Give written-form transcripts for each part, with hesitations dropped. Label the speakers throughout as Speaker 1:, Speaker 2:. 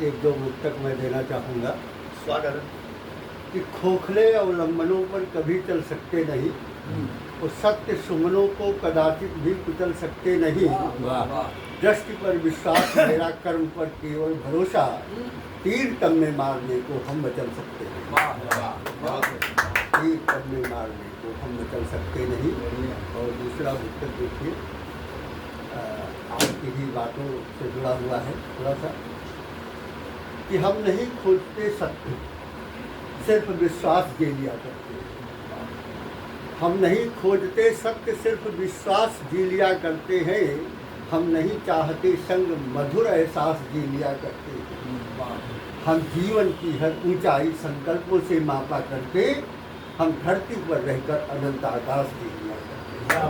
Speaker 1: एक दो मुक्तक मैं देना चाहूँगा
Speaker 2: स्वागत है।
Speaker 1: कि खोखले अवलंबनों पर कभी चल सकते नहीं, और सत्य सुमनों को कदाचित भी कुचल सकते नहीं। दृष्टि पर विश्वास, मेरा कर्म पर केवल भरोसा, तीर तम में मारने को हम बचल सकते नहीं। तीर तम में मारने को हम बचल सकते नहीं। और दूसरा मुक्तक देखिए, आपकी ही बातों से जुड़ा हुआ है थोड़ा सा, कि हम नहीं खोजते सत्य, सिर्फ विश्वास जी लिया करते हैं। हम नहीं खोजते सत्य, सिर्फ विश्वास जी लिया करते हैं। हम नहीं चाहते संग, मधुर एहसास जी लिया करते हैं। हम जीवन की हर ऊंचाई संकल्पों से मापा करते, हम धरती पर रहकर अनंत आकाश जी लिया करते हैं।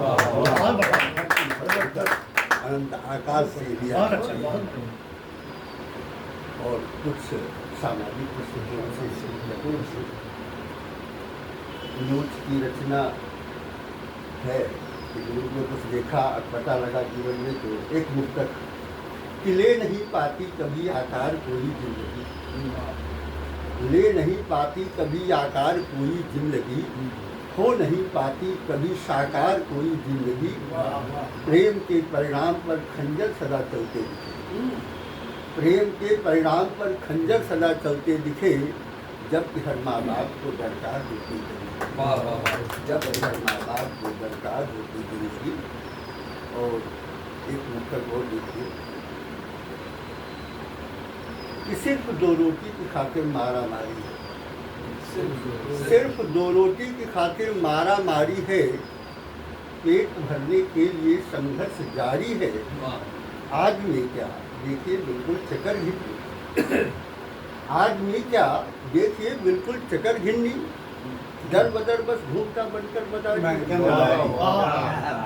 Speaker 1: अनंत आकाश से लिया करते हैं। और कुछ सामाजिक परिस्थितियों से न्यूज की रचना है कि न्यूज में कुछ देखा और पता लगा जीवन में, तो एक मुक्तक कि ले नहीं पाती कभी आकार कोई जिंदगी, ले नहीं पाती कभी आकार कोई जिंदगी, हो नहीं पाती कभी साकार कोई जिंदगी। प्रेम के परिणाम पर खंजर सदा चलते दिखे, प्रेम के परिणाम पर खंजर सदा चलते दिखे, जबकि हर माँ बाप को दरकार होती जिंदगी, जब हर माँ बाप को दरकार होती जिंदगी। और एक मुक्तक और देखिए कि सिर्फ दो रोटी की खातिर मारा मारी है, सिर्फ दो रोटी की खातिर मारा मारी है, पेट भरने के लिए संघर्ष जारी है। आज में क्या देखिए बिल्कुल चकर घिन्नी, आज में क्या देखिए बिल्कुल चकर घिन्नी, दर बदर बस घूमता बनकर मदारी,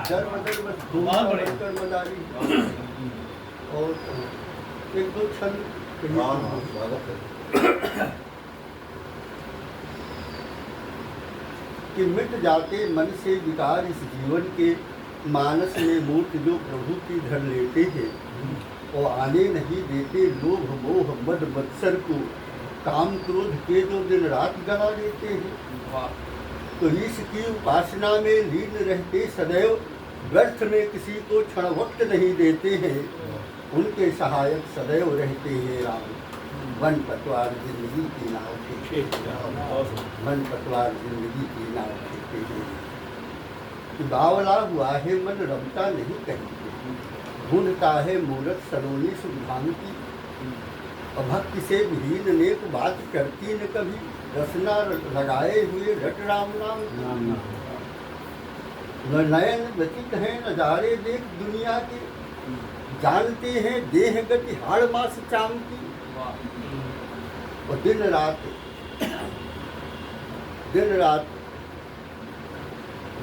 Speaker 1: दर बदर बस घूमता बनकर मदारी। और एक दो क्षण कि मिट जाते मन से विकार इस जीवन के, मानस में मूर्ति जो प्रभु की धर लेते हैं, और आने नहीं देते लोभ मोह मद मत्सर को, काम क्रोध के जो दिन रात गढ़ा देते हैं। तो ईश की उपासना में लीन रहते सदैव, व्यर्थ में किसी को क्षण वक्त नहीं देते हैं। उनके सहायक सदैव रहते हैं राम, वन पतवार जिंदगी की नाव खेते, वन पतवार जिंदगी की नाव खेते हैं। बावला हुआ है मन रमता नहीं कहीं, ढूंढता है मूरत सलोनी सुधांति, और भक्ति से विहीन नेक बात करती न कभी, रसना लगाए हुए रट राम नाम। न नयन व्यतीत हैं नजारे देख दुनिया के, जानते हैं देह गति हाड़ मास चाम की। और दिन रात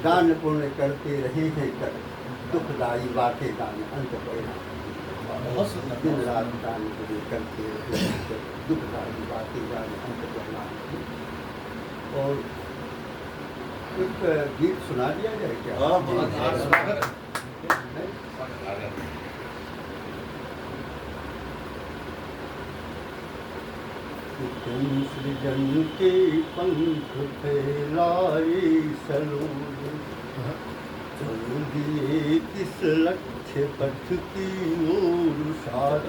Speaker 1: दान पुण्य करते रहे हैं कर, दुखदायी बातें दान अंत परिणाम। दिन रात दान पुण्य करते रहे हैं कर, दुखदायी बातें दान अंत परिणाम। और एक गीत सुना दिया जाए क्या? तुम सृजन के पंख फैलाए सलोर, चल दिए किस लक्ष्य पथ की ओर साथ,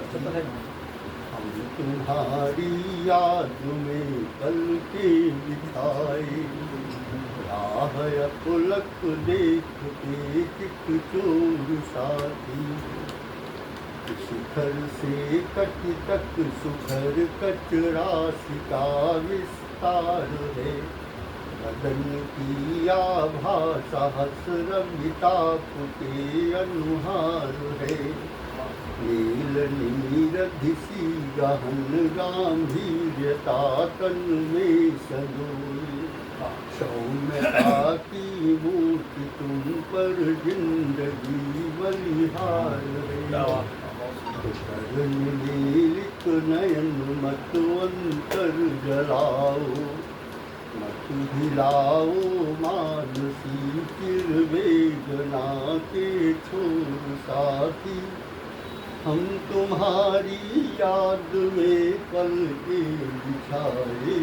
Speaker 1: हम तुम्हारी याद में पल के बिताए, राह अपलक देखते चित चोर साथी। शिखर से कट तक सुखर कचरासी का विस्तार है, बदन की आभा सहस्रमिता के अनुहार है। नील नीरधिसी गहन गांभीर्यता तन में सलोई, सौम्यता की मूर्ति तुम पर जिंदगी बलिहार है। नीलित नयन मत अंतर जलाओ, मत हिलाओ मानसी चिर वेदना के छोर साथी। हम तुम्हारी याद में पल के बिछाए,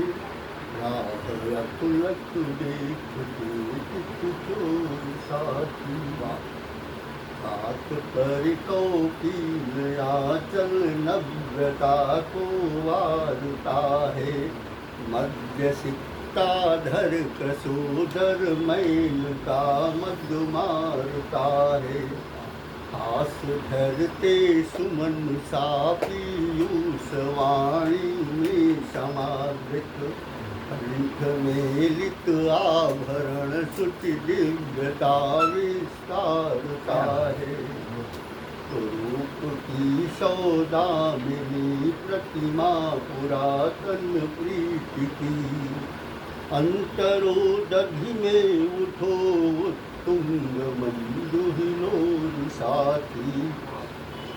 Speaker 1: राह अफलक देखते चित चोर साथी। हाथ पर कौपीन आंचल नव्यता को वारता है, मध्य सिक्ता धर कसोदर मैल का मद मारता है। आस धरते सुमन सा पीयूष वाणी में समावृत, कंठ में लित आभरण सुचि दिव्यता विस्तारता है। रूप की सौदामिनी प्रतिमा पुरातन प्रीति की, अंतरोदधि में उठो तुंग मंदुहिलोर साथी।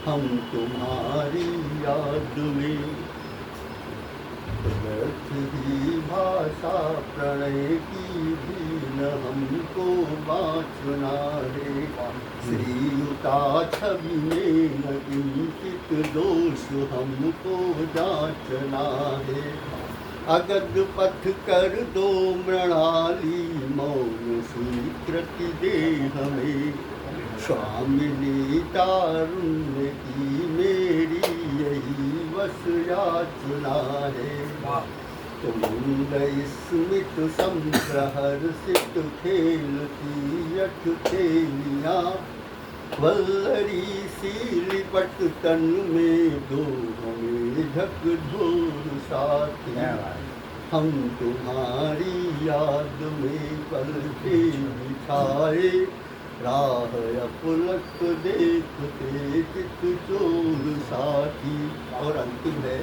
Speaker 1: हम तुम्हारी याद में व्यर्थ ही भाषा प्रणय की भी न हमको बाँचना है। श्रीयुता छवि में न किंचित दोष हमको जांचना है। अगध पथ कर दो मृणाली मौन स्वीकृति दे हमें, स्वामिनी तारुण्य की मेरी यही बस याचना है। तुम स्मित संप्रहर्षित खेलती अठ खेलियाँ, वल्लरी सी लिपट तन में दो हमें झकझोर साथी। हम तुम्हारी याद में पल के बिछाए, राह अपुलक देखते चित चोर साथी। और अंतिम है,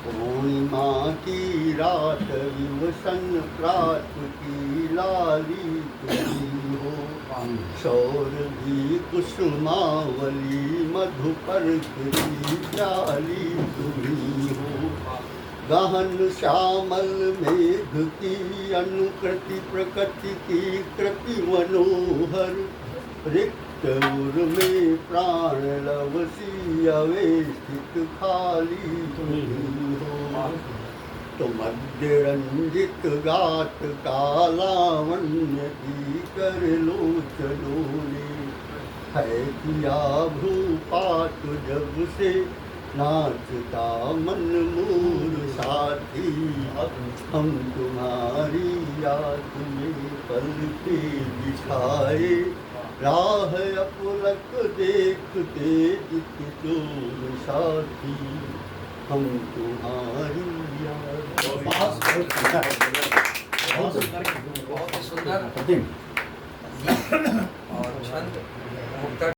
Speaker 1: पूर्णिमा की रात विवसन प्रात की लाली तुझी हो, सौरभी कुसुमावली मधुपर्क की प्याली तुझी हो। गहन श्यामल मेघ की अनुकृति प्रकृति की कृति मनोहर, रिक्त उर में प्राण लवसी अवस्थित खाली तुम हो। तो मध्य रंजित गात कालावण्य की कर लोचनों है किया भूपात जब से नाचता मन मोर साथी। हम तुम्हारी याद में पल के बिछाए, राह अपुलक देखते चित चोर साथी। हम तुम्हारी याद।
Speaker 2: बहुत ही सुंदर और छंद मुक्ता